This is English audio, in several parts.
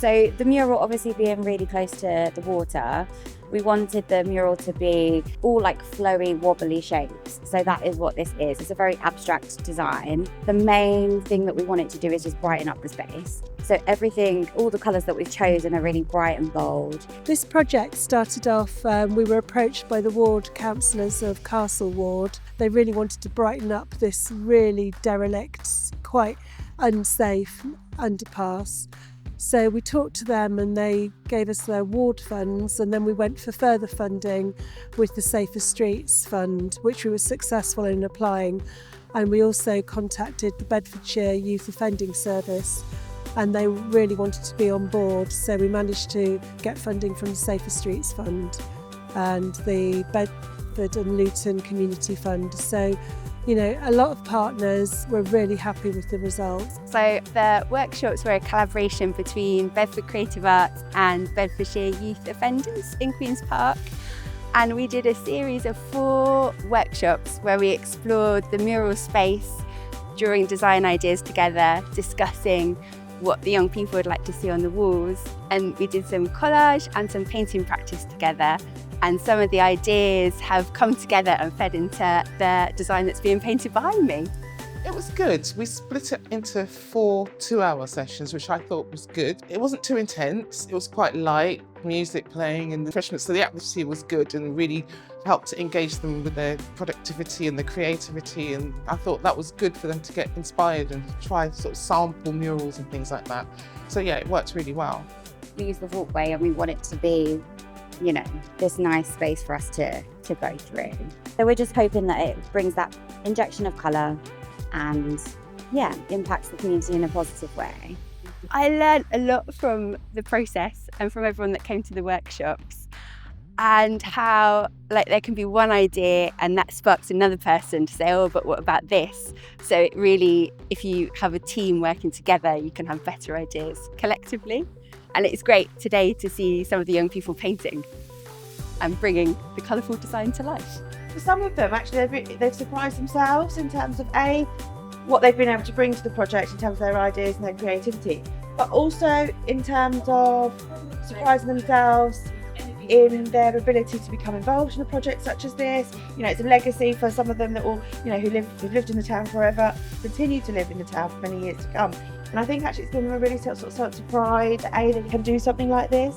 So the mural obviously being really close to the water, we wanted the mural to be all like flowy, wobbly shapes. So that is what this is. It's a very abstract design. The main thing that we want it to do is just brighten up the space. So everything, all the colours that we've chosen are really bright and bold. This project started off, we were approached by the ward councillors of Castle Ward. They really wanted to brighten up this really derelict, quite unsafe underpass. So we talked to them and they gave us their ward funds, and then we went for further funding with the Safer Streets Fund, which we were successful in applying. And we also contacted the Bedfordshire Youth Offending Service, and they really wanted to be on board. So we managed to get funding from the Safer Streets Fund and the Bedford and Luton Community Fund. So, you know, a lot of partners were really happy with the results. So the workshops were a collaboration between Bedford Creative Arts and Bedfordshire Youth Offenders in Queen's Park. And we did a series of 4 workshops where we explored the mural space during design ideas together, discussing what the young people would like to see on the walls. And we did some collage and some painting practice together. And some of the ideas have come together and fed into the design that's being painted behind me. It was good. We split it into 4 2-hour sessions, which I thought was good. It wasn't too intense. It was quite light, music playing and refreshments. So the atmosphere was good and really helped to engage them with their productivity and their creativity. And I thought that was good for them to get inspired and try sort of sample murals and things like that. So yeah, it worked really well. We use the walkway and we want it to be, you know, this nice space for us to go through. So we're just hoping that it brings that injection of colour and, yeah, impacts the community in a positive way. I learned a lot from the process and from everyone that came to the workshops, and how like there can be one idea and that sparks another person to say, oh, but what about this? So it really, if you have a team working together, you can have better ideas collectively. And it's great today to see some of the young people painting and bringing the colourful design to life. For some of them, actually, they've surprised themselves in terms of what they've been able to bring to the project in terms of their ideas and their creativity, but also in terms of surprising themselves in their ability to become involved in a project such as this. You know, it's a legacy for some of them that will, you know, who've lived in the town forever, continue to live in the town for many years to come. And I think actually it's given them a really sort of sense of pride that they can do something like this,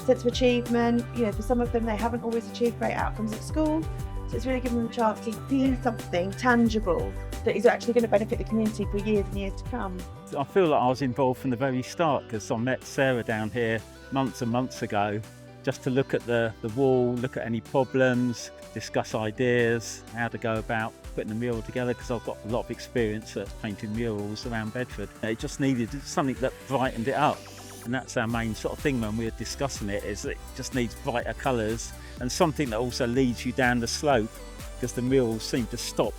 sense of achievement. You know, for some of them, they haven't always achieved great outcomes at school. So it's really given them a chance to see something tangible that is actually going to benefit the community for years and years to come. I feel like I was involved from the very start, because I met Sarah down here months and months ago, just to look at the wall, look at any problems, discuss ideas, how to go about putting the mural together, because I've got a lot of experience at painting murals around Bedford. It just needed something that brightened it up, and that's our main sort of thing when we're discussing it, is it just needs brighter colours and something that also leads you down the slope, because the murals seem to stop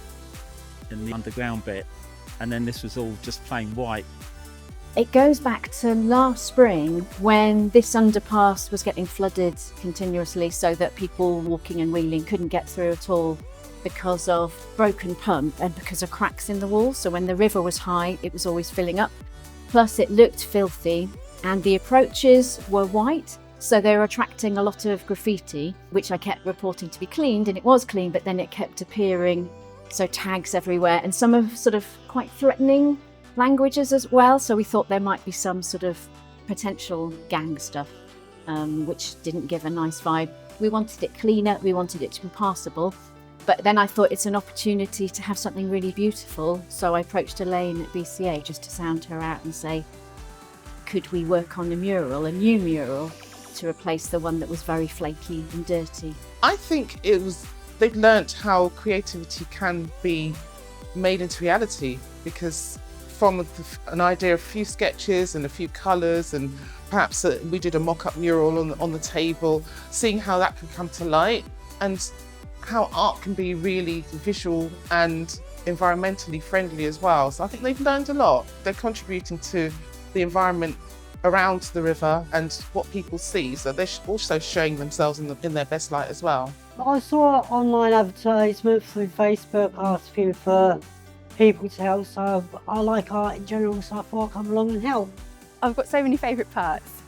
in the underground bit, and then this was all just plain white. It goes back to last spring when this underpass was getting flooded continuously, so that people walking and wheeling couldn't get through at all because of broken pump and because of cracks in the wall. So when the river was high, it was always filling up. Plus it looked filthy, and the approaches were white, so they were attracting a lot of graffiti, which I kept reporting to be cleaned, and it was clean, but then it kept appearing, so tags everywhere, and some of sort of quite threatening languages as well. So we thought there might be some sort of potential gang stuff, which didn't give a nice vibe. We wanted it cleaner, we wanted it to be passable, but then I thought it's an opportunity to have something really beautiful. So I approached Elaine at BCA just to sound her out and say, could we work on a new mural, to replace the one that was very flaky and dirty? I think they've learnt how creativity can be made into reality, because from an idea of a few sketches and a few colours, and perhaps we did a mock-up mural on the table, seeing how that can come to light and how art can be really visual and environmentally friendly as well. So I think they've learned a lot. They're contributing to the environment around the river and what people see, so they're also showing themselves in their best light as well. I saw an online advertisement through Facebook asking for people to help, so I like art in general, so I thought I'd come along and help. I've got so many favourite parts.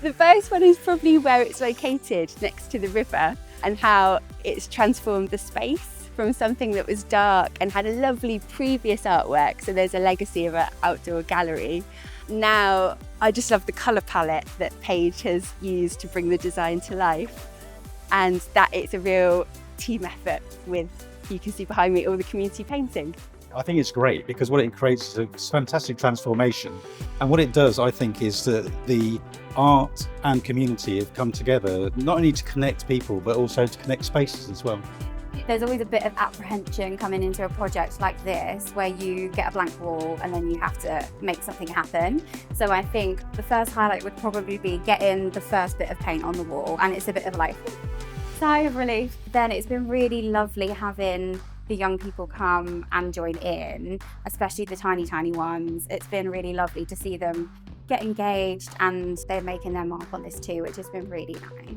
The first one is probably where it's located next to the river and how it's transformed the space from something that was dark and had a lovely previous artwork. So there's a legacy of an outdoor gallery. Now, I just love the colour palette that Paige has used to bring the design to life. And that it's a real team effort with, you can see behind me, all the community painting. I think it's great because what it creates is a fantastic transformation. And what it does, I think, is that the art and community have come together, not only to connect people, but also to connect spaces as well. There's always a bit of apprehension coming into a project like this where you get a blank wall and then you have to make something happen. So I think the first highlight would probably be getting the first bit of paint on the wall, and it's a bit of like sigh of relief. Then it's been really lovely having the young people come and join in, especially the tiny ones. It's been really lovely to see them get engaged, and they're making their mark on this too, which has been really nice.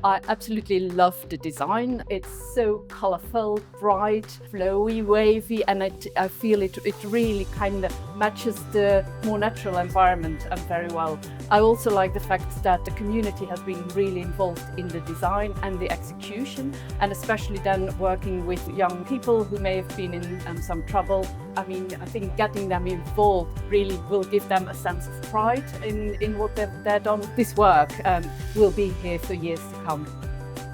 I absolutely love the design. It's so colourful, bright, flowy, wavy, and I feel it really kind of matches the more natural environment very well. I also like the fact that the community has been really involved in the design and the execution, and especially then working with young people who may have been in some trouble. I mean, I think getting them involved really will give them a sense of pride in what they've done. This work will be here for years to come.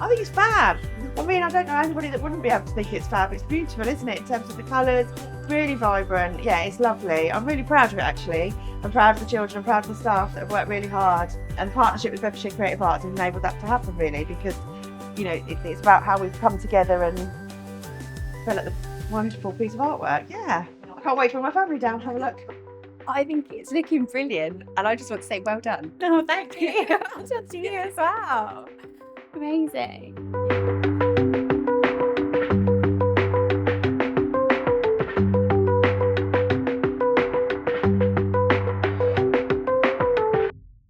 I think it's fab. I mean, I don't know anybody that wouldn't be able to think it's fab. It's beautiful, isn't it, in terms of the colours? Really vibrant. Yeah, it's lovely. I'm really proud of it, actually. I'm proud of the children, I'm proud of the staff that have worked really hard. And the partnership with Bedfordshire Creative Arts has enabled that to happen, really, because, you know, it's about how we've come together and developed a wonderful piece of artwork. Yeah. I can't wait for my family down to have a look. I think it's looking brilliant, and I just want to say well done. Oh, thank you. Well done to you as well. Amazing.